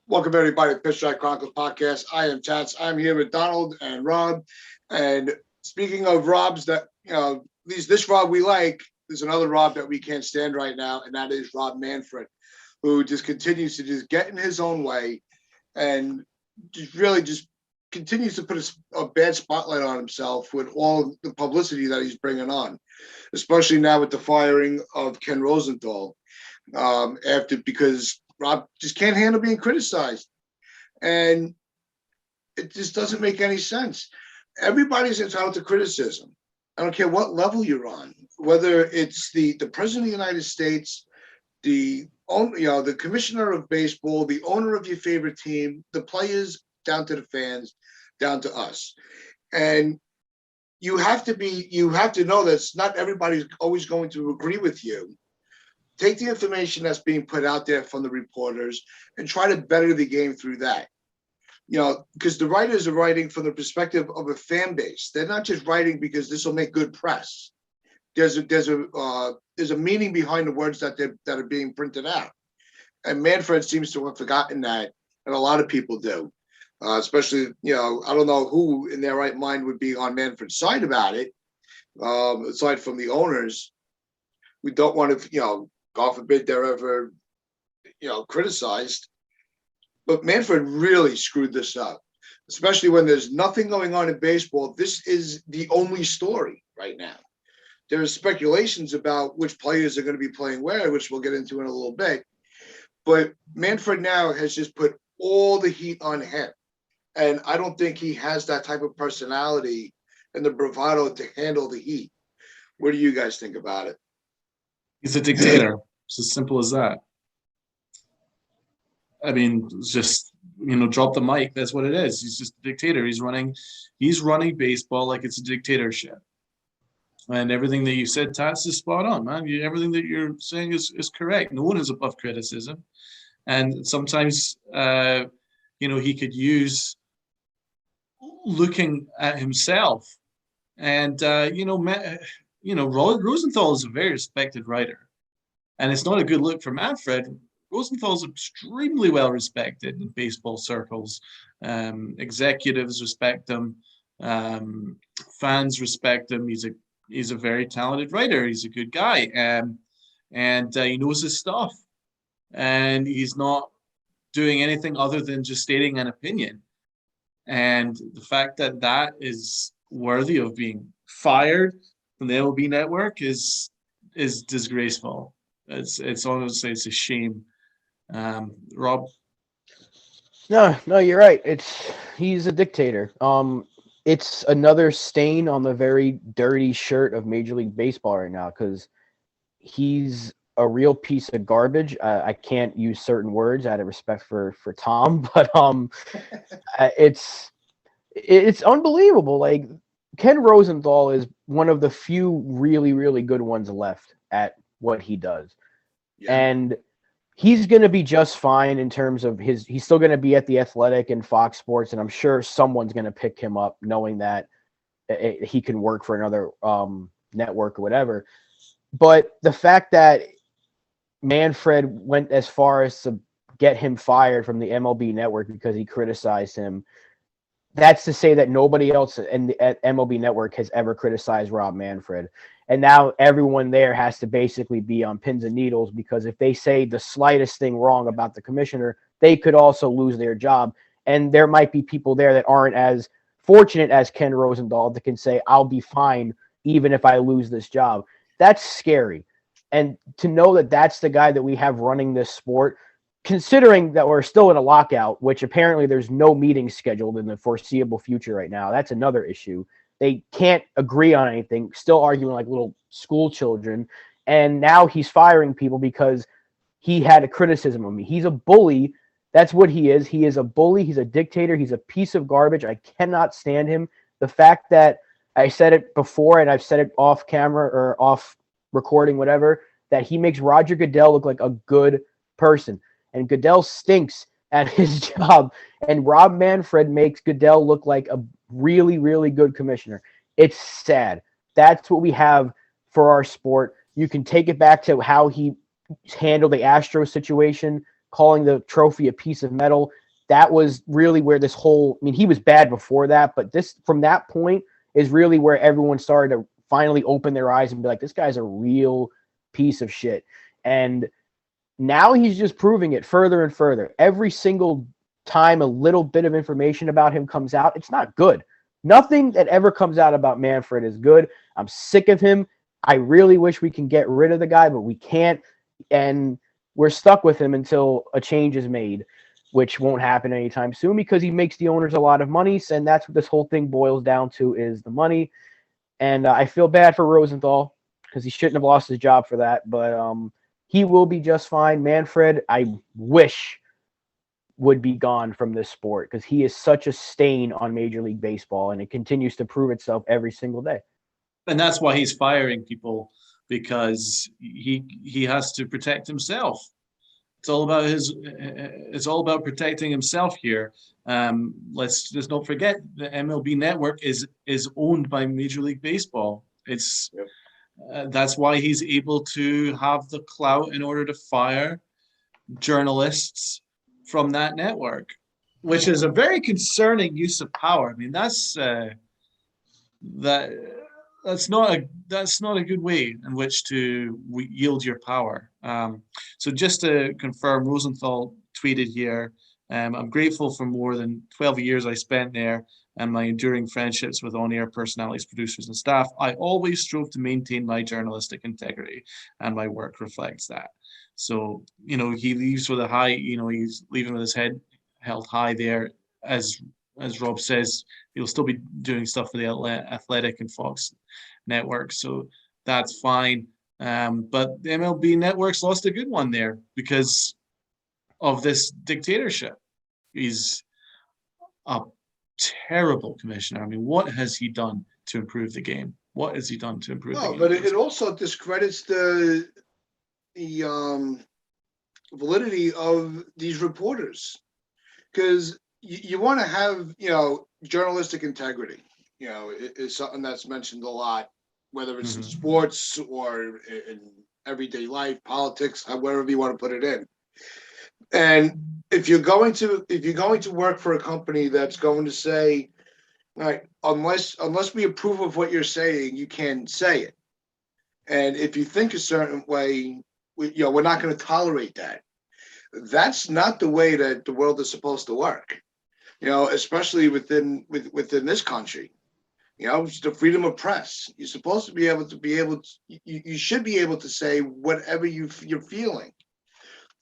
Welcome everybody to PinstripeChronicles podcast. I am Tats. I'm here with Donald and Rob. And speaking of Robs that, at least this Rob we like, there's another Rob that we can't stand right now, and that is Rob Manfred, who just continues to just get in his own way and just continues to put a bad spotlight on himself with all the publicity that he's bringing on, especially now with the firing of Ken Rosenthal, because Rob just can't handle being criticized. And it just doesn't make any sense. Everybody's entitled to criticism. I don't care what level you're on, whether it's the president of the United States, the commissioner of baseball, the owner of your favorite team, the players, down to the fans, down to us. And you have to know that not everybody's always going to agree with you. Take the information that's being put out there from the reporters and try to better the game through that. Because the writers are writing from the perspective of a fan base. They're not just writing because this will make good press. There's a meaning behind the words that are being printed out. And Manfred seems to have forgotten that, and a lot of people do. Especially, I don't know who in their right mind would be on Manfred's side about it, aside from the owners. We don't want to, God forbid they're ever, criticized. But Manfred really screwed this up, especially when there's nothing going on in baseball. This is the only story right now. There are speculations about which players are going to be playing where, which we'll get into in a little bit. But Manfred now has just put all the heat on him. And I don't think he has that type of personality and the bravado to handle the heat. What do you guys think about it? He's a dictator. It's as simple as that. I mean, just drop the mic. That's what it is. He's just a dictator. He's running baseball like it's a dictatorship. And everything that you said, Tats, is spot on, man. Everything that you're saying is correct. No one is above criticism, and sometimes, he could use looking at himself. And Rosenthal is a very respected writer. And it's not a good look for Manfred. Rosenthal's extremely well respected in baseball circles. Executives respect him. Fans respect him. He's a very talented writer. He's a good guy. And he knows his stuff. And he's not doing anything other than just stating an opinion. And the fact that that is worthy of being fired from the MLB Network is disgraceful. It's honestly, it's a shame. Rob? No, you're right. He's a dictator. It's another stain on the very dirty shirt of Major League Baseball right now because he's a real piece of garbage. I can't use certain words out of respect for Tom, but it's unbelievable. Like Ken Rosenthal is one of the few really, really good ones left at what he does. Yeah. And he's going to be just fine in terms of he's still going to be at the Athletic and Fox Sports, and I'm sure someone's going to pick him up knowing that he can work for another network or whatever. But the fact that Manfred went as far as to get him fired from the MLB Network because he criticized him, that's to say that nobody else at MLB Network has ever criticized Rob Manfred. And now everyone there has to basically be on pins and needles because if they say the slightest thing wrong about the commissioner, they could also lose their job. And there might be people there that aren't as fortunate as Ken Rosenthal that can say, I'll be fine even if I lose this job. That's scary. And to know that that's the guy that we have running this sport, considering that we're still in a lockout, which apparently there's no meetings scheduled in the foreseeable future right now. That's another issue. They can't agree on anything, still arguing like little school children. And now he's firing people because he had a criticism of me. He's a bully. That's what he is. He is a bully. He's a dictator. He's a piece of garbage. I cannot stand him. The fact that I said it before and I've said it off camera or off recording, whatever, that he makes Roger Goodell look like a good person. And Goodell stinks at his job. And Rob Manfred makes Goodell look like a really, really good commissioner. It's sad. That's what we have for our sport. You can take it back to how he handled the Astros situation, calling the trophy a piece of metal. That was really where this whole, I mean, he was bad before that, but from that point is really where everyone started to finally open their eyes and be like, this guy's a real piece of shit. And now he's just proving it further and further. Every single time a little bit of information about him comes out, it's not good. Nothing that ever comes out about Manfred is good. I'm sick of him. I really wish we can get rid of the guy, but we can't. And we're stuck with him until a change is made, which won't happen anytime soon because he makes the owners a lot of money. And that's what this whole thing boils down to, is the money. And I feel bad for Rosenthal because he shouldn't have lost his job for that. But he will be just fine. Manfred, I wish, would be gone from this sport because he is such a stain on Major League Baseball, and it continues to prove itself every single day. And that's why he's firing people, because he has to protect himself. It's all about protecting himself here. Let's just not forget the MLB Network is owned by Major League Baseball. It's that's why he's able to have the clout in order to fire journalists from that network, which is a very concerning use of power. I mean, that's not a good way in which to yield your power. So just to confirm, Rosenthal tweeted here, I'm grateful for more than 12 years I spent there and my enduring friendships with on-air personalities, producers, and staff. I always strove to maintain my journalistic integrity, and my work reflects that. So, he leaves with a high, he's leaving with his head held high there. As Rob says, he'll still be doing stuff for the Athletic and Fox network, so that's fine. But the MLB Network's lost a good one there because of this dictatorship. He's a terrible commissioner. I mean, what has he done to improve the game? What has he done to improve the game? But it also discredits the validity of these reporters, because you want to have, journalistic integrity. Is something that's mentioned a lot, whether it's in sports or in everyday life, politics, wherever you want to put it in. And if you're going to work for a company that's going to say, all right, unless we approve of what you're saying, you can't say it. And if you think a certain way, we're not going to tolerate that. That's not the way that the world is supposed to work. Especially within this country. It's the freedom of press. You're supposed to be able to you should be able to say whatever you're feeling.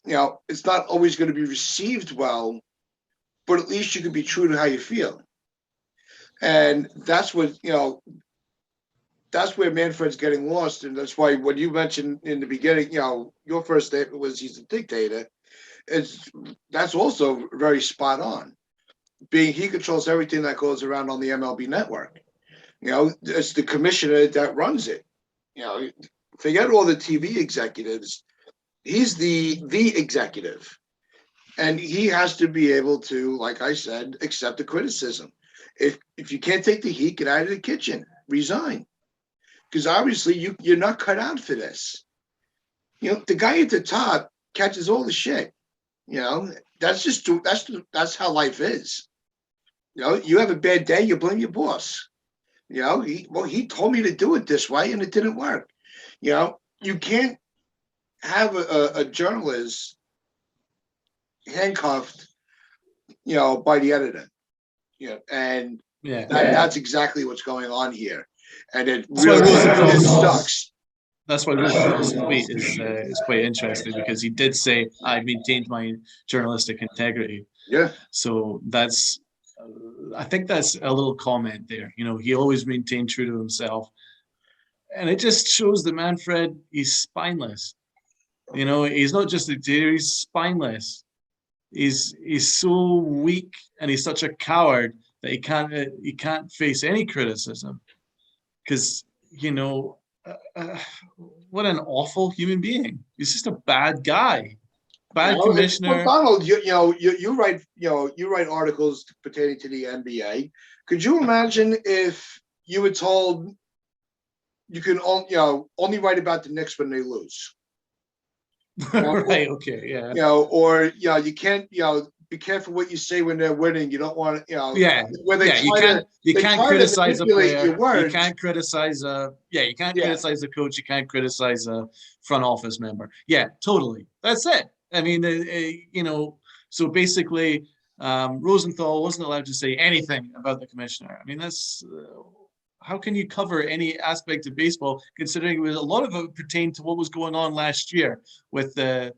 It's not always going to be received well, but at least you can be true to how you feel. And that's what, that's where Manfred's getting lost. And that's why when you mentioned in the beginning, your first statement was he's a dictator. That's also very spot on. He controls everything that goes around on the MLB Network. It's the commissioner that runs it. Forget all the TV executives. He's the executive. And he has to be able to, like I said, accept the criticism. If you can't take the heat, get out of the kitchen, resign. Because obviously you're not cut out for this. The guy at the top catches all the shit. That's how life is. You have a bad day, you blame your boss. He told me to do it this way and it didn't work. You can't have a journalist handcuffed, by the editor. That's exactly what's going on here. And it really sucks. That's why Rosenthal's tweet is quite interesting, because he did say, I maintained my journalistic integrity. Yeah. So I think that's a little comment there. He always maintained true to himself. And it just shows that Manfred, he's spineless. He's not just a dictator, he's spineless. He's so weak and he's such a coward that he can't face any criticism. Because, what an awful human being. He's just a bad guy. Bad commissioner. Donald, you write articles pertaining to the NBA. Could you imagine if you were told you can only write about the Knicks when they lose? Right. Okay. Yeah. Or you can't, be careful what you say when they're winning. You don't want to, Yeah. where they Yeah. You try can't. to You they can't try to criticize a manipulate player. your You words. can't criticize a. Yeah. You can't Yeah, criticize a coach. You can't criticize a front office member. Yeah. Totally. That's it. I mean, So basically, Rosenthal wasn't allowed to say anything about the commissioner. I mean, that's how can you cover any aspect of baseball, considering it was a lot of it pertained to what was going on last year with the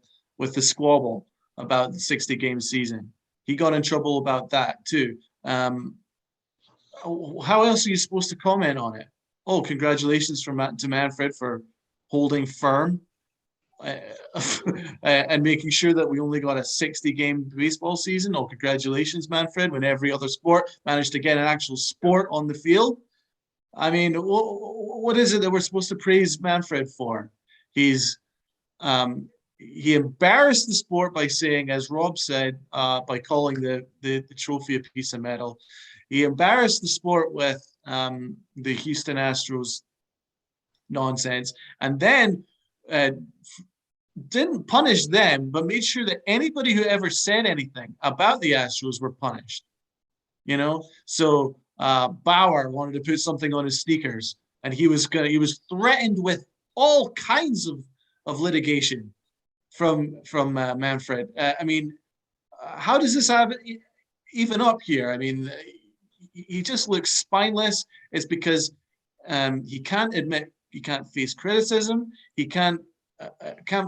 squabble about the 60-game season. He got in trouble about that too. How else are you supposed to comment on it? Oh, congratulations to Manfred for holding firm uh, and making sure that we only got a 60-game baseball season. Oh, congratulations, Manfred, when every other sport managed to get an actual sport on the field. I mean, what is it that we're supposed to praise Manfred for? He's he embarrassed the sport by saying, as Rob said, by calling the trophy a piece of metal. He embarrassed the sport with the Houston Astros nonsense, and then uh, didn't punish them, but made sure that anybody who ever said anything about the Astros were punished. So Bauer wanted to put something on his sneakers, and he was threatened with all kinds of litigation from Manfred. I mean, how does this have even up here? I mean, he just looks spineless. It's because he can't admit, he can't face criticism. He can't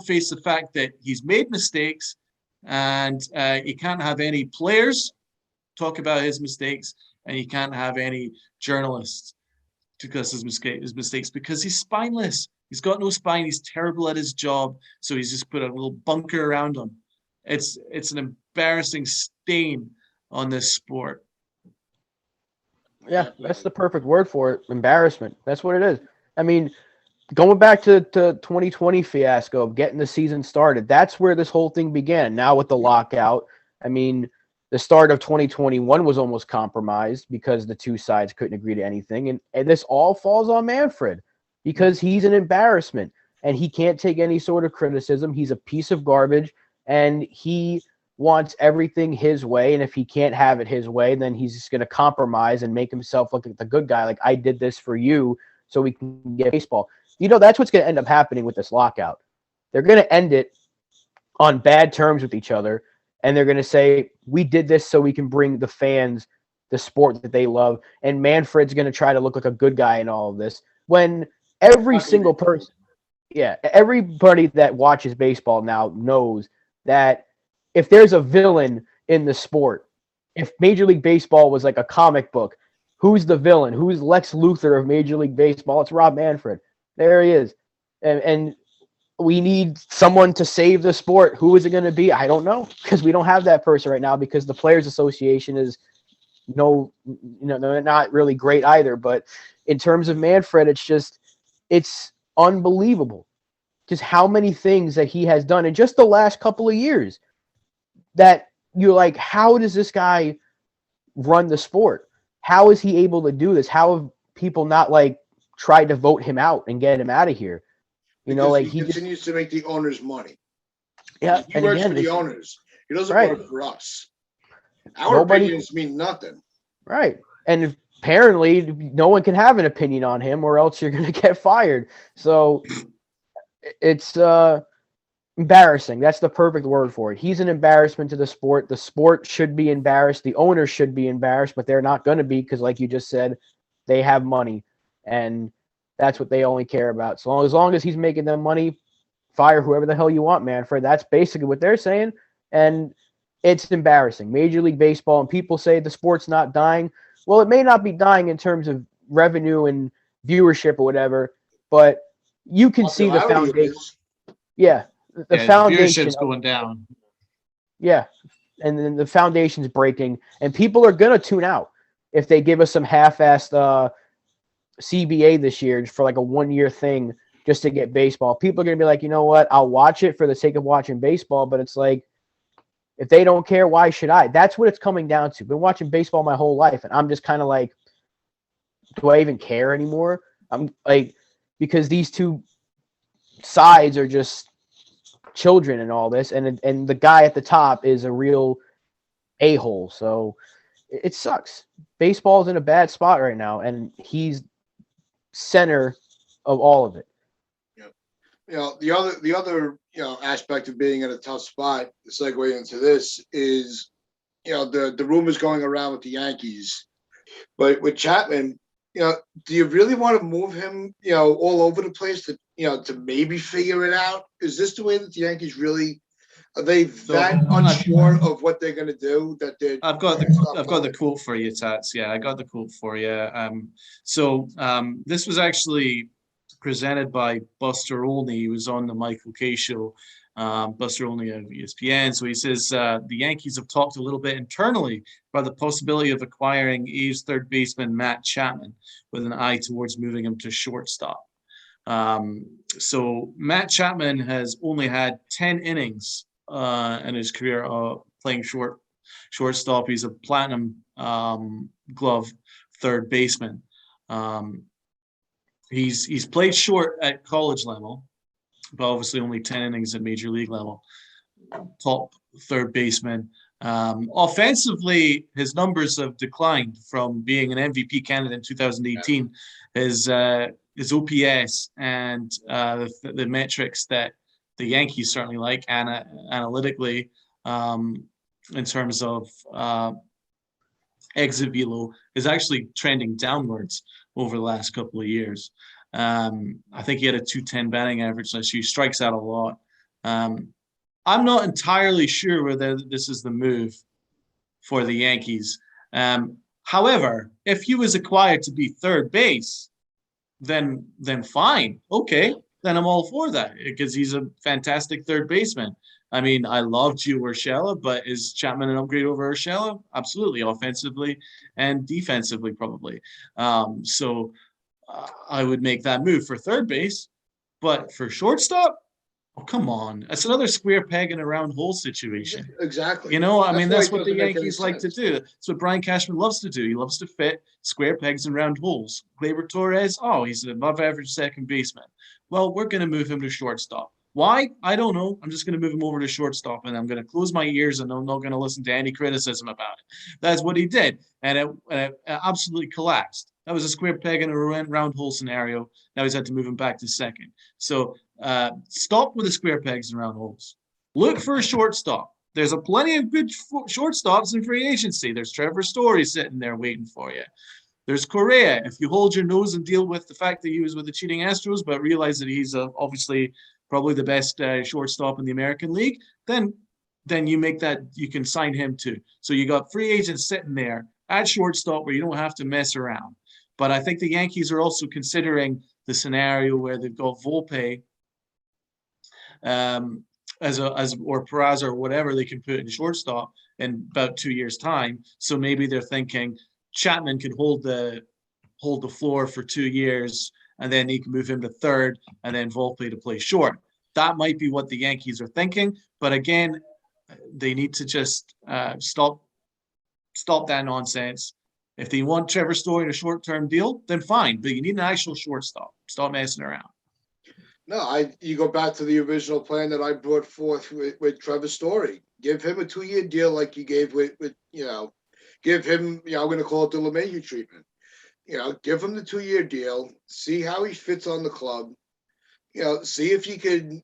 face the fact that he's made mistakes, and he can't have any players talk about his mistakes, and he can't have any journalists discuss his mistakes because he's spineless. He's got no spine. He's terrible at his job, so he's just put a little bunker around him. It's an embarrassing stain on this sport. Yeah, that's the perfect word for it. Embarrassment. That's what it is. I mean, going back to 2020 fiasco of getting the season started, that's where this whole thing began. Now with the lockout, I mean, the start of 2021 was almost compromised because the two sides couldn't agree to anything. And this all falls on Manfred because he's an embarrassment and he can't take any sort of criticism. He's a piece of garbage and he wants everything his way. And if he can't have it his way, then he's just going to compromise and make himself look like the good guy. Like, I did this for you so we can get baseball. That's what's going to end up happening with this lockout. They're going to end it on bad terms with each other, and they're going to say, we did this so we can bring the fans the sport that they love, and Manfred's going to try to look like a good guy in all of this, when every single person, everybody that watches baseball now knows that if there's a villain in the sport, if Major League Baseball was like a comic book, who's the villain? Who's Lex Luthor of Major League Baseball? It's Rob Manfred. There he is. And we need someone to save the sport. Who is it going to be? I don't know, because we don't have that person right now because the Players Association is they're not really great either. But in terms of Manfred, it's unbelievable just how many things that he has done in just the last couple of years that you're like, how does this guy run the sport? How is he able to do this? How have people not tried to vote him out and get him out of here? Because he continues to make the owners money. Yeah, he works for the owners. He doesn't work for us. Our opinions mean nothing. Right. And apparently no one can have an opinion on him or else you're going to get fired. So it's embarrassing. That's the perfect word for it. He's an embarrassment to the sport. The sport should be embarrassed. The owners should be embarrassed, but they're not going to be because, like you just said, they have money, and that's what they only care about. So as long as he's making them money, fire whoever the hell you want, Manfred. That's basically what they're saying, and it's embarrassing. Major League Baseball, and people say the sport's not dying. Well, it may not be dying in terms of revenue and viewership or whatever, but you can see the foundation. Yeah. The foundation viewership's going down. Yeah. And then the foundation's breaking, and people are going to tune out if they give us some half-assed CBA this year for like a 1-year thing just to get baseball. People are going to be like, you know what? I'll watch it for the sake of watching baseball, but it's like, if they don't care, why should I? That's what it's coming down to. Been watching baseball my whole life, and I'm just kind of like, do I even care anymore? I'm like, because these two sides are just children and all this, and the guy at the top is a real a-hole. So it sucks. Baseball's in a bad spot right now, and he's center of all of it. The other aspect of being in a tough spot, the segue into this is, the rumors going around with the Yankees, but with Chapman, do you really want to move him, all over the place to maybe figure it out? Is this the way that the Yankees really are they that unsure of what they're going to do that they're? I've got the quote for you, Tats. Yeah, I got the quote for you. This was actually presented by Buster Olney. He was on the Michael Kay show. Buster Olney of ESPN. So he says the Yankees have talked a little bit internally about the possibility of acquiring A's third baseman Matt Chapman with an eye towards moving him to shortstop. So Matt Chapman has only had 10 innings in his career playing shortstop. He's a platinum glove third baseman. He's played short at college level, but obviously only 10 innings at major league level. Top third baseman. Offensively, his numbers have declined from being an MVP candidate in 2018. His OPS and the metrics that the Yankees certainly like analytically in terms of exit velo is actually trending downwards over the last couple of years. I think he had a 210 batting average last year. He strikes out a lot. I'm not entirely sure whether this is the move for the Yankees. However, if he was acquired to be third base, then fine. Okay, then I'm all for that because he's a fantastic third baseman. I mean, I love Gio Urshela, but is Chapman an upgrade over Urshela? Absolutely, offensively and defensively, probably. I would make that move for third base, but for shortstop, oh, come on. That's another square peg in a round hole situation. Exactly. That's what the Yankees like to do. That's what Brian Cashman loves to do. He loves to fit square pegs in round holes. Gleyber Torres, he's an above average second baseman. Well, we're going to move him to shortstop. Why? I don't know. I'm just going to move him over to shortstop, and I'm going to close my ears, and I'm not going to listen to any criticism about it. That's what he did, and it absolutely collapsed. That was a square peg in a round hole scenario. Now he's had to move him back to second. So stop with the square pegs and round holes. Look for a shortstop. There's plenty of good shortstops in free agency. There's Trevor Story sitting there waiting for you. There's Correa. If you hold your nose and deal with the fact that he was with the cheating Astros, but realize that he's obviously probably the best shortstop in the American League, then you make that, you can sign him too. So you got free agents sitting there at shortstop where you don't have to mess around. But I think the Yankees are also considering the scenario where they've got Volpe or Peraza or whatever they can put in shortstop in about 2 years' time. So maybe they're thinking Chapman could hold the floor for 2 years, and then he can move him to third, and then Volpe to play short. That might be what the Yankees are thinking. But again, they need to just stop that nonsense. If they want Trevor Story in a short-term deal, then fine. But you need an actual shortstop. Stop messing around. No, you go back to the original plan that I brought forth with Trevor Story. Give him a 2-year deal like you gave with give him, I'm going to call it the LeMahieu treatment. Give him the 2-year deal, see how he fits on the club, see if you could,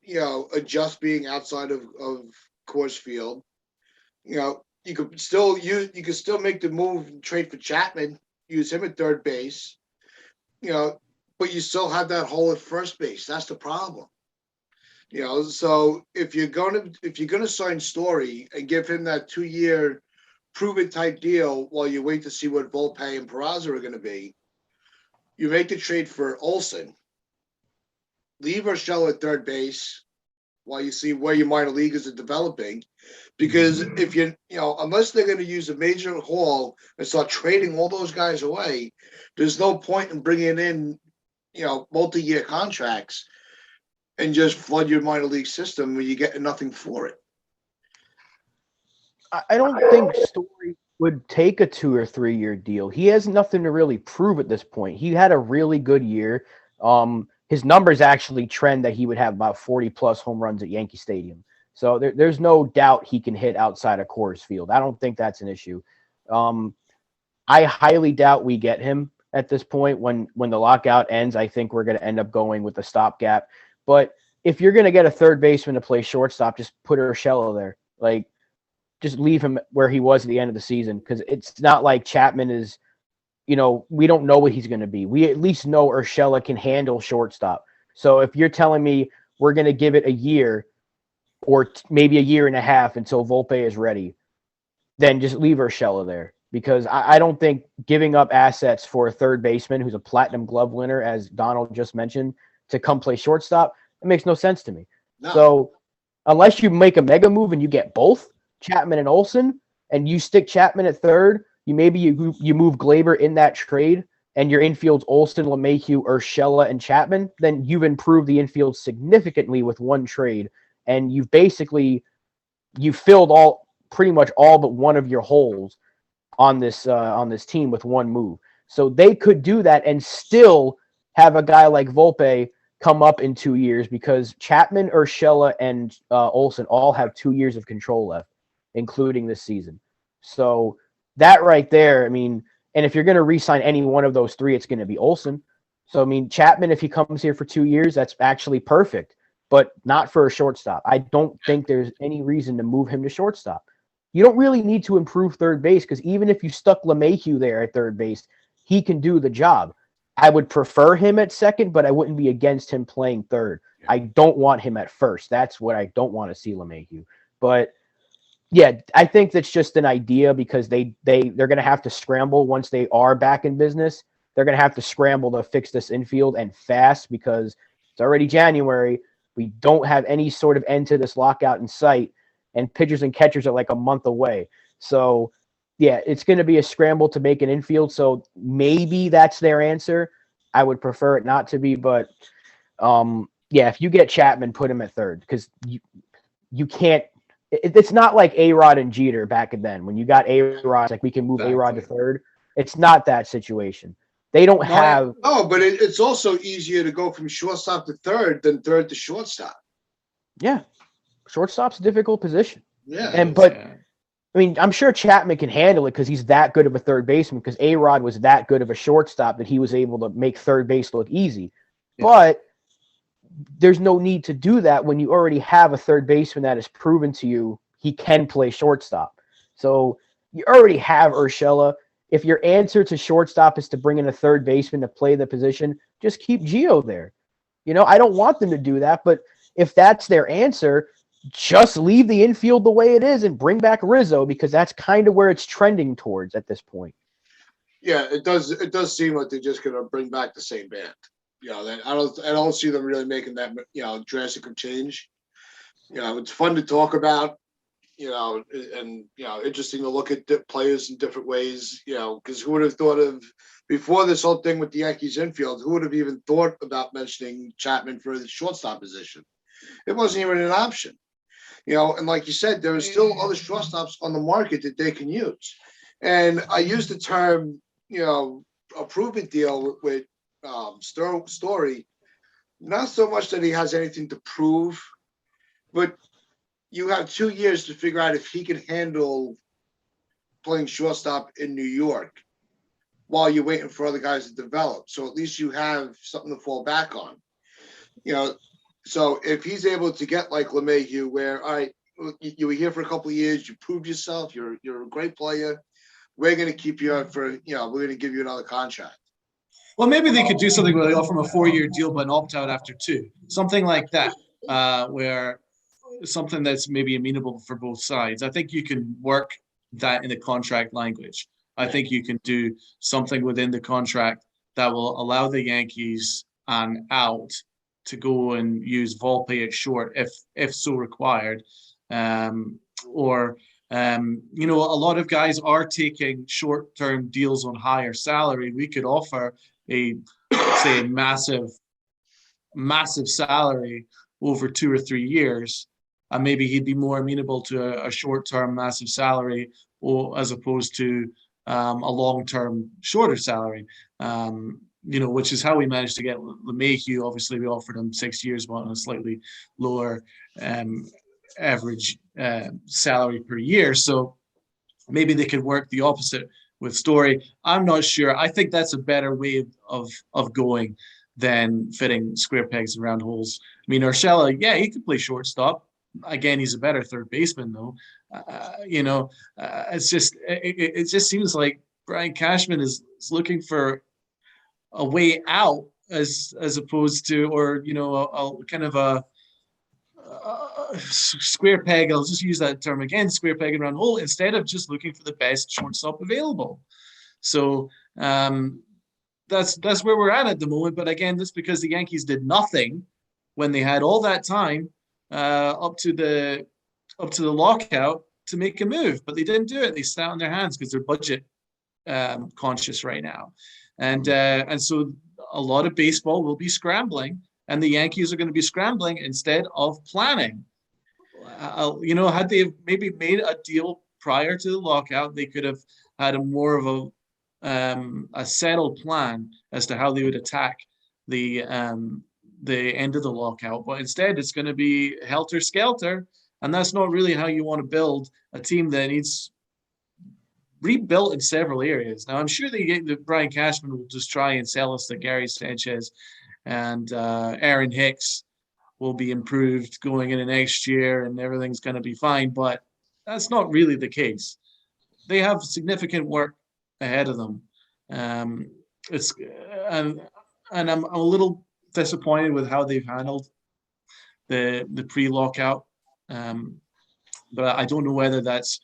adjust being outside of Coors Field. You could still make the move and trade for Chapman, use him at third base, but you still have that hole at first base. That's the problem. So if you're gonna sign Story and give him that 2-year prove it type deal while you wait to see what Volpe and Peraza are gonna be, you make the trade for Olsen, leave Urshela at third base while you see where your minor leaguers are developing. Because if unless they're going to use a major haul and start trading all those guys away, there's no point in bringing in, multi-year contracts and just flood your minor league system where you're getting nothing for it. I don't think Story would take a 2 or 3 year deal. He has nothing to really prove at this point. He had a really good year. his numbers actually trend that he would have about 40 plus home runs at Yankee Stadium. So there's no doubt he can hit outside of Coors Field. I don't think that's an issue. I highly doubt we get him at this point. When the lockout ends, I think we're going to end up going with a stopgap. But if you're going to get a third baseman to play shortstop, just put Urshela there. Like, just leave him where he was at the end of the season, because it's not like Chapman is, we don't know what he's going to be. We at least know Urshela can handle shortstop. So if you're telling me we're going to give it a year or maybe a year and a half until Volpe is ready, then just leave Urshela there, because I don't think giving up assets for a third baseman who's a platinum glove winner, as Donald just mentioned, to come play shortstop, it makes no sense to me. No. So unless you make a mega move and you get both, Chapman and Olsen, and you stick Chapman at third, you move Glaber in that trade, and your infield's Olsen, LeMahieu, Urshela, and Chapman, then you've improved the infield significantly with one trade, and you filled pretty much all but one of your holes on this team with one move. So they could do that and still have a guy like Volpe come up in 2 years, because Chapman, Urshela, and Olsen all have 2 years of control left, including this season. So that right there, and if you're going to re-sign any one of those three, it's going to be Olsen. So, Chapman, if he comes here for 2 years, that's actually perfect, but not for a shortstop. I don't think there's any reason to move him to shortstop. You don't really need to improve third base, because even if you stuck LeMahieu there at third base, he can do the job. I would prefer him at second, but I wouldn't be against him playing third. Yeah. I don't want him at first. That's what I don't want to see LeMahieu. But yeah, I think that's just an idea, because they're going to have to scramble once they are back in business. They're going to have to scramble to fix this infield, and fast, because it's already January. We don't have any sort of end to this lockout in sight, and pitchers and catchers are like a month away. So yeah, it's going to be a scramble to make an infield. So maybe that's their answer. I would prefer it not to be, but yeah, if you get Chapman, put him at third, because you can't. It's not like A-Rod and Jeter back then. When you got A-Rod, like we can move A-Rod to third. It's not that situation. They don't have. No, but it's also easier to go from shortstop to third than third to shortstop. Yeah, shortstop's a difficult position. Yeah, I'm sure Chapman can handle it, because he's that good of a third baseman, because A-Rod was that good of a shortstop that he was able to make third base look easy. Yeah. But there's no need to do that when you already have a third baseman that has proven to you he can play shortstop. So you already have Urshela. If your answer to shortstop is to bring in a third baseman to play the position, just keep Gio there. I don't want them to do that, but if that's their answer, just leave the infield the way it is and bring back Rizzo, because that's kind of where it's trending towards at this point. Yeah, it does. It does seem like they're just going to bring back the same band. I don't see them really making that drastic of change. It's fun to talk about. And interesting to look at players in different ways. Because who would have thought of, before this whole thing with the Yankees infield, who would have even thought about mentioning Chapman for the shortstop position? It wasn't even an option. And like you said, there are still other shortstops on the market that they can use. And I use the term, a prove-it deal with Story, not so much that he has anything to prove, but you have 2 years to figure out if he can handle playing shortstop in New York while you're waiting for other guys to develop. So at least you have something to fall back on. So if he's able to get like LeMahieu, where, all right, you were here for a couple of years, you proved yourself, you're a great player, we're going to keep you out for, we're going to give you another contract. Well, maybe they could do something where they offer him a 4-year deal but an opt-out after 2. Something like that, where something that's maybe amenable for both sides. I think you can work that in the contract language. I think you can do something within the contract that will allow the Yankees an out to go and use Volpe at short if so required. A lot of guys are taking short-term deals on higher salary. We could offer a massive salary over 2 or 3 years, and maybe he'd be more amenable to a short-term massive salary, or as opposed to a long-term shorter salary. which is how we managed to get LeMahieu. Obviously, we offered him 6 years, but on a slightly lower average salary per year. So maybe they could work the opposite with Story. I'm not sure. I think that's a better way of going than fitting square pegs in round holes. I mean, Urshela, yeah, he could play shortstop. Again, he's a better third baseman, though. It's just it just seems like Brian Cashman is looking for a way out as opposed to, or a kind of a square peg. I'll just use that term again, square peg and round hole, instead of just looking for the best shortstop available. So that's where we're at the moment. But again, that's because the Yankees did nothing when they had all that time up to the lockout to make a move, but they didn't do it. They sat on their hands because they're budget conscious right now, and so a lot of baseball will be scrambling, and the Yankees are going to be scrambling instead of planning. Had they maybe made a deal prior to the lockout, they could have had more of a settled plan as to how they would attack the end of the lockout. But instead, it's going to be helter skelter, and that's not really how you want to build a team that needs rebuilt in several areas. Now, I'm sure that Brian Cashman will just try and sell us that Gary Sanchez and Aaron Hicks will be improved going into next year and everything's going to be fine, but that's not really the case. They have significant work ahead of them. And I'm a little disappointed with how they've handled the pre-lockout. But I don't know whether that's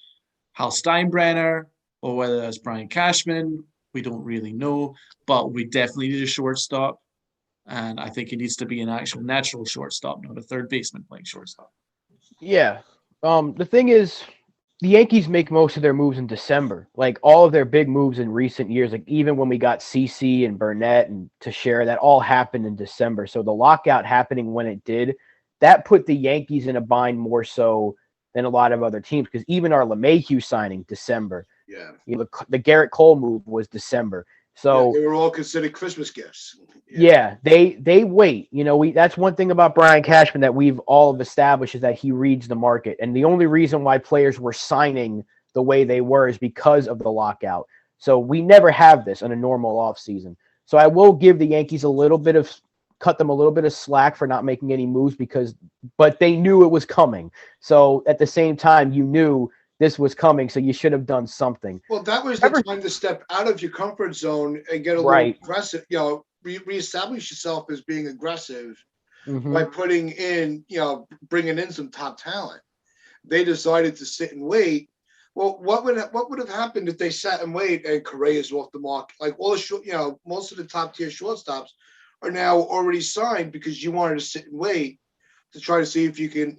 Hal Steinbrenner or whether that's Brian Cashman. We don't really know, but we definitely need a shortstop. And I think it needs to be an actual natural shortstop, not a third baseman playing shortstop. Yeah. The thing is, the Yankees make most of their moves in December. Like all of their big moves in recent years, like even when we got CC and Burnett and Teixeira, that all happened in December. So the lockout happening when it did, that put the Yankees in a bind more so than a lot of other teams, because even our LeMahieu signing, December. Yeah. The Garrett Cole move was December. So they were all considered Christmas gifts. Yeah, they wait. That's one thing about Brian Cashman that we've all established, is that he reads the market. And the only reason why players were signing the way they were is because of the lockout. So we never have this in a normal offseason. So I will give the Yankees cut them a little bit of slack for not making any moves, but they knew it was coming. So at the same time, you knew this was coming, so you should have done something. Well, that was the time to step out of your comfort zone and get a little aggressive, reestablish yourself as being aggressive by putting in, bringing in some top talent. They decided to sit and wait. Well, what would have happened if they sat and wait and Correa's off the market? Like all the most of the top tier shortstops are now already signed because you wanted to sit and wait to try to see if you can,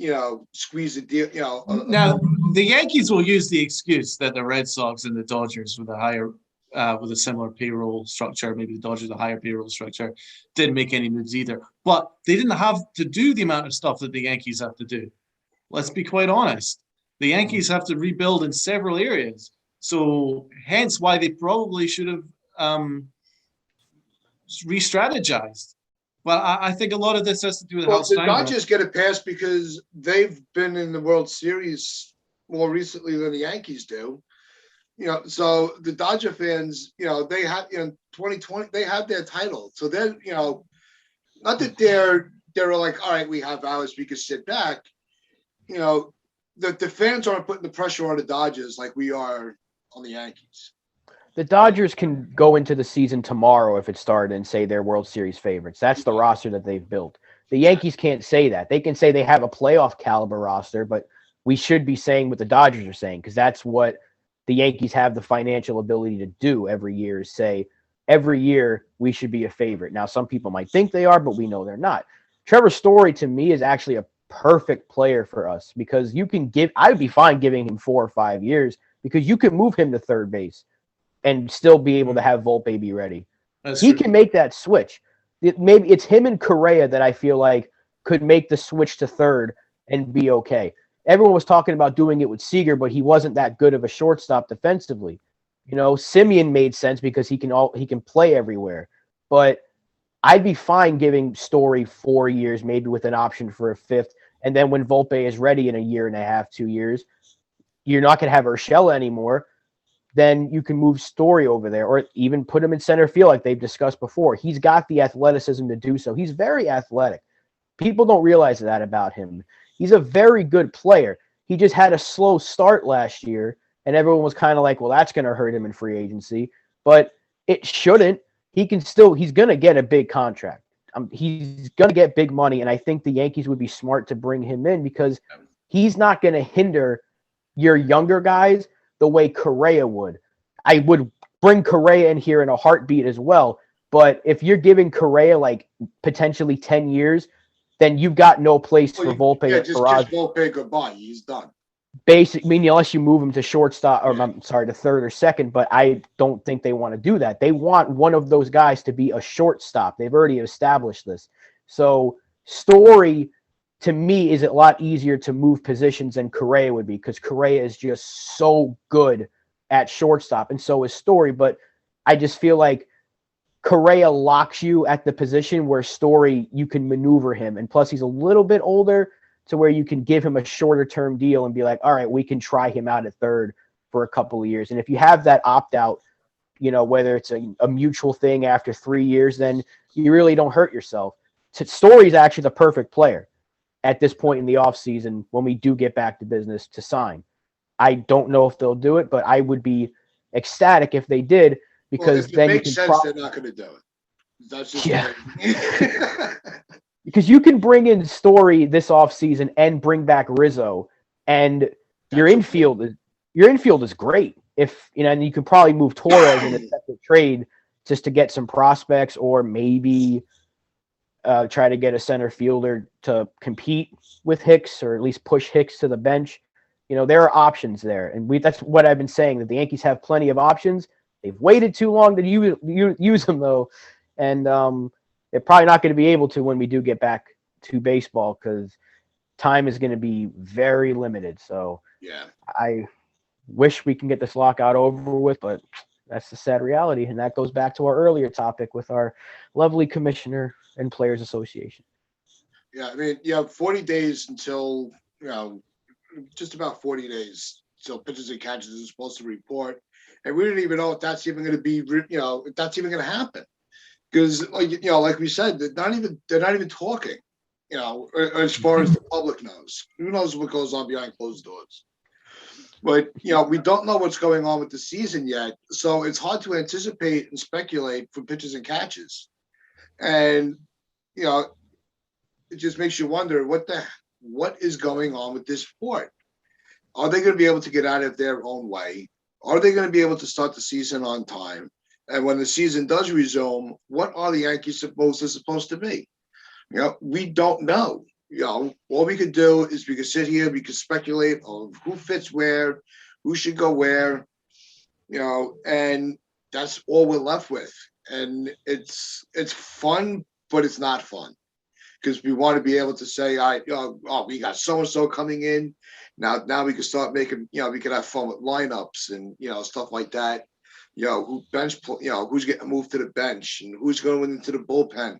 squeeze a deal. Now the Yankees will use the excuse that the Red Sox and the Dodgers with a similar payroll structure, maybe the Dodgers a higher payroll structure, didn't make any moves either. But they didn't have to do the amount of stuff that the Yankees have to do. Let's be quite honest. The Yankees have to rebuild in several areas. So hence why they probably should have re-strategized. Well, I think a lot of this has to do with the Dodgers get a pass because they've been in the World Series more recently than the Yankees do. So the Dodger fans, they had in 2020 they had their title. So then, not that they're like, all right, we have ours, we can sit back. The fans aren't putting the pressure on the Dodgers like we are on the Yankees. The Dodgers can go into the season tomorrow if it started and say they're World Series favorites. That's the roster that they've built. The Yankees can't say that. They can say they have a playoff caliber roster, but we should be saying what the Dodgers are saying, because that's what the Yankees have the financial ability to do every year, is say every year we should be a favorite. Now, some people might think they are, but we know they're not. Trevor Story, to me, is actually a perfect player for us, because I would be fine giving him 4 or 5 years, because you could move him to third base and still be able to have Volpe be ready. He can make that switch. Maybe it's him and Correa that I feel like could make the switch to third and be okay. Everyone was talking about doing it with Seager, but he wasn't that good of a shortstop defensively. Simeon made sense because he can play everywhere. but I'd be fine giving Story 4 years, maybe with an option for a fifth. And then when Volpe is ready in a year and a half, 2 years, you're not going to have Urshela anymore. Then you can move Story over there, or even put him in center field like they've discussed before. He's got the athleticism to do so. He's very athletic. People don't realize that about him. He's a very good player. He just had a slow start last year, and everyone was kind of like, well, that's going to hurt him in free agency. But it shouldn't. He's going to get a big contract. He's going to get big money, and I think the Yankees would be smart to bring him in because he's not going to hinder your younger guys the way Correa would. I would bring Correa in here in a heartbeat as well, but if you're giving Correa like potentially 10 years, then you've got no place for Volpe. Yeah, just kiss Volpe goodbye. He's done. Unless you move him to shortstop, or I'm sorry, to third or second, but I don't think they want to do that. They want one of those guys to be a shortstop. They've already established this. So Story, to me, is a lot easier to move positions than Correa would be because Correa is just so good at shortstop, and so is Story. But I just feel like Correa locks you at the position where Story, you can maneuver him. And plus, he's a little bit older to where you can give him a shorter term deal and be like, all right, we can try him out at third for a couple of years. And if you have that opt out, whether it's a mutual thing after 3 years, then you really don't hurt yourself. Story is actually the perfect player at this point in the offseason when we do get back to business to sign. I don't know if they'll do it, but I would be ecstatic if they did, because if it then makes sense, they're not going to do it. That's just because you can bring in Story this offseason and bring back Rizzo, and your infield is great. If and you could probably move Torres in a separate trade just to get some prospects, or maybe try to get a center fielder to compete with Hicks, or at least push Hicks to the bench. There are options there, and that's what I've been saying, that the Yankees have plenty of options. They've waited too long to use them, though, and they're probably not going to be able to when we do get back to baseball, because time is going to be very limited. So yeah, I wish we can get this lockout over with, but that's the sad reality, and that goes back to our earlier topic with our lovely commissioner and players association. Yeah, I mean, you have 40 days until, just about 40 days until pitchers and catchers are supposed to report. And we don't even know if that's even going to be, if that's even going to happen. Because, like we said, they're not even talking, as far as the public knows. Who knows what goes on behind closed doors? But, we don't know what's going on with the season yet. So it's hard to anticipate and speculate for pitchers and catches. And, it just makes you wonder what is going on with this sport. Are they going to be able to get out of their own way? Are they going to be able to start the season on time? And when the season does resume, what are the Yankees supposed to be? We don't know. All we could do is we could sit here, we could speculate of who fits where, who should go where, and that's all we're left with. And it's fun, but it's not fun, because we want to be able to say, we got so-and-so coming in. Now we can start making, we can have fun with lineups and, stuff like that. Who's getting moved to the bench and who's going into the bullpen,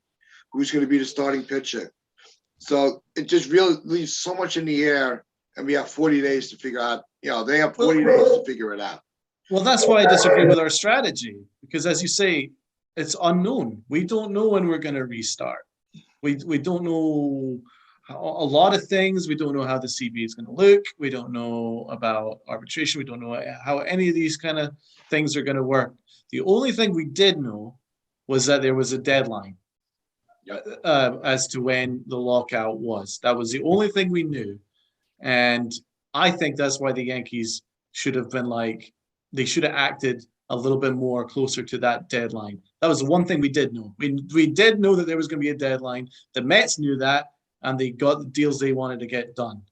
who's going to be the starting pitcher. So it just really leaves so much in the air, and we have 40 days to figure out, they have 40 days to figure it out. Well, that's why I disagree with our strategy, because as you say, it's unknown. We don't know when we're going to restart. We don't know a lot of things. We don't know how the CB is going to look. We don't know about arbitration. We don't know how any of these kind of things are going to work. The only thing we did know was that there was a deadline as to when the lockout was. That was the only thing we knew. And I think that's why the Yankees should have been they should have acted a little bit more closer to that deadline. That was the one thing we did know. We did know that there was going to be a deadline. The Mets knew that, and they got the deals they wanted to get done.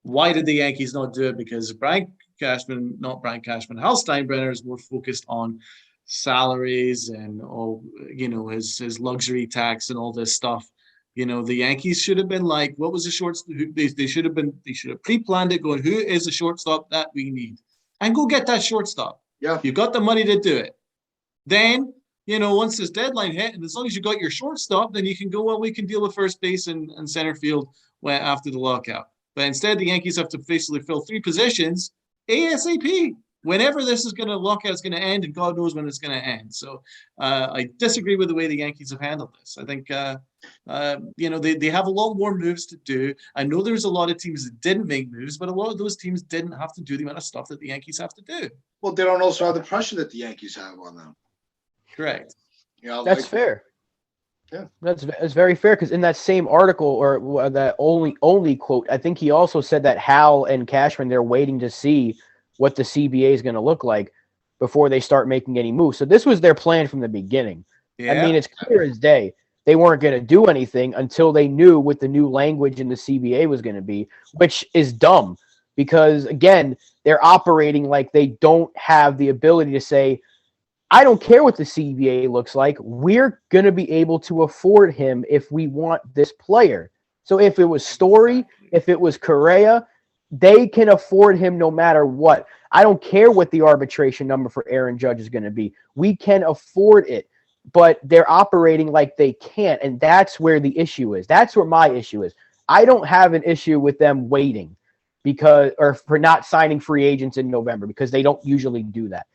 Why did the Yankees not do it? Because Hal Steinbrenner is more focused on salaries and his luxury tax and all this stuff. The Yankees should have been like, what was the shortstop? They should have pre-planned it, going, who is the shortstop that we need? And go get that shortstop. Yeah. You got the money to do it. Then once this deadline hit, and as long as you got your shortstop, then you can go, well, we can deal with first base and center field after the lockout. But instead, the Yankees have to basically fill 3 positions ASAP. Whenever this is going to lockout is going to end, and God knows when it's going to end. So I disagree with the way the Yankees have handled this. I think they have a lot more moves to do. I know there's a lot of teams that didn't make moves, but a lot of those teams didn't have to do the amount of stuff that the Yankees have to do. Well, they don't also have the pressure that the Yankees have on them. Correct. That's fair. Yeah, that's very fair, because in that same article, or that only quote, I think he also said that Hal and Cashman, they're waiting to see what the CBA is going to look like before they start making any moves. So this was their plan from the beginning. Yeah. I mean, it's clear as day. They weren't going to do anything until they knew what the new language in the CBA was going to be, which is dumb because, again, they're operating like they don't have the ability to say, I don't care what the CBA looks like. We're going to be able to afford him if we want this player. So if it was Story, if it was Correa, they can afford him no matter what. I don't care what the arbitration number for Aaron Judge is going to be. We can afford it, but they're operating like they can't, and that's where the issue is. That's where my issue is. I don't have an issue with them waiting for not signing free agents in November, because they don't usually do that.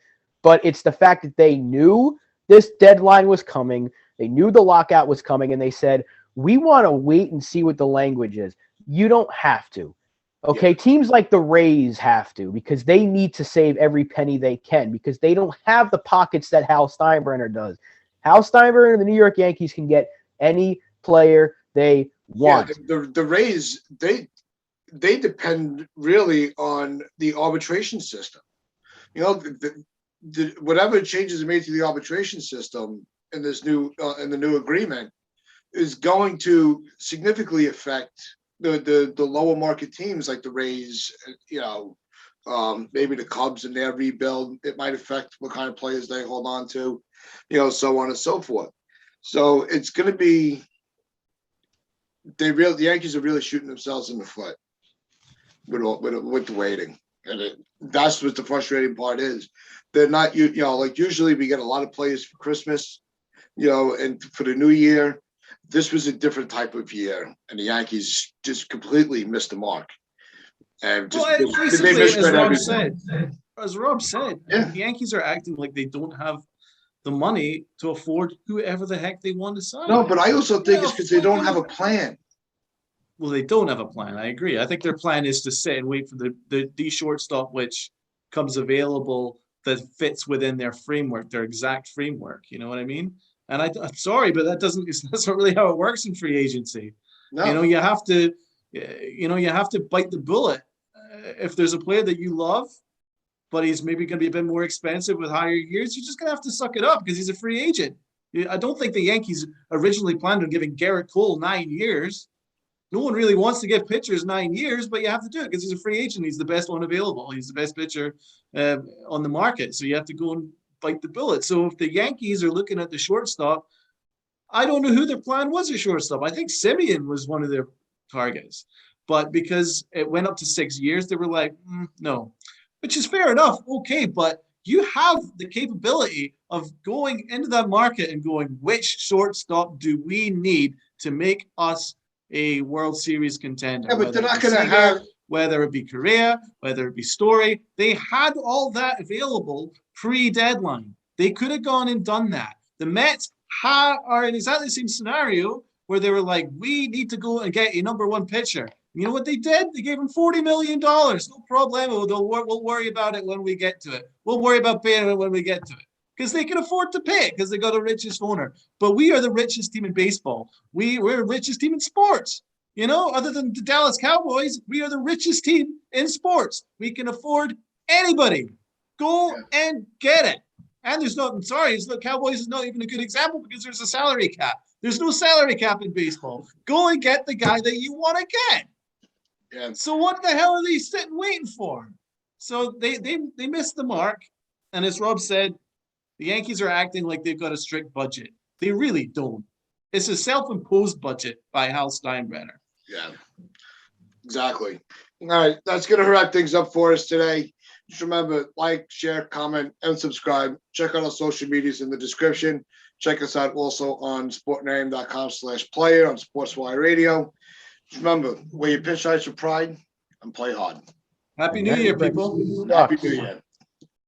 But it's the fact that they knew this deadline was coming, they knew the lockout was coming, and they said, we want to wait and see what the language is. You don't have to. Okay, yeah. Teams like the Rays have to, because they need to save every penny they can, because they don't have the pockets that Hal Steinbrenner does. Hal Steinbrenner and the New York Yankees can get any player they want. Yeah, the Rays, they depend really on the arbitration system. Whatever changes are made to the arbitration system in this new in the new agreement is going to significantly affect the lower market teams like the Rays, maybe the Cubs and their rebuild. It might affect what kind of players they hold on to, so on and so forth. So it's going to be the Yankees are really shooting themselves in the foot with the waiting. And that's what the frustrating part is. They're not, like usually we get a lot of players for Christmas, and for the new year. This was a different type of year, and the Yankees just completely missed the mark. And as Rob said, yeah. The Yankees are acting like they don't have the money to afford whoever the heck they want to sign. No, but I also think it's because they don't have a plan. Well, they don't have a plan. I agree. I think their plan is to sit and wait for the shortstop which comes available that fits within their framework, their exact framework. You know what I mean? And I'm sorry, but that's not really how it works in free agency. No. You have to bite the bullet. If there's a player that you love, but he's maybe going to be a bit more expensive with higher years, you're just going to have to suck it up because he's a free agent. I don't think the Yankees originally planned on giving Garrett Cole 9 years. No one really wants to give pitchers 9 years, but you have to do it because he's a free agent. He's the best one available. He's the best pitcher on the market. So you have to go and bite the bullet. So if the Yankees are looking at the shortstop, I don't know who their plan was at shortstop. I think Simeon was one of their targets. But because it went up to 6 years, they were like, no, which is fair enough. Okay, but you have the capability of going into that market and going, which shortstop do we need to make us a World Series contender? Yeah, but they're not going to have, whether it be Correa, whether it be Story. They had all that available pre-deadline. They could have gone and done that. The Mets are in exactly the same scenario where they were like, we need to go and get a number one pitcher. You know what they did? They gave him $40 million. No problem. We'll worry about it when we get to it. We'll worry about paying it when we get to it. Because they can afford to pay it because they got the richest owner. But we are the richest team in baseball. We're the richest team in sports. Other than the Dallas Cowboys, we are the richest team in sports. We can afford anybody. Go and get it. And the Cowboys is not even a good example because there's a salary cap. There's no salary cap in baseball. Go and get the guy that you want to get. Yeah. So what the hell are they sitting waiting for? So they missed the mark. And as Rob said, the Yankees are acting like they've got a strict budget. They really don't. It's a self-imposed budget by Hal Steinbrenner. Yeah, exactly. All right, that's going to wrap things up for us today. Just remember, like, share, comment, and subscribe. Check out our social medias in the description. Check us out also on sportname.com/player on SportsWire Radio. Just remember, wear your pinstripes with pride and play hard. Happy New Year, people. Happy New Year.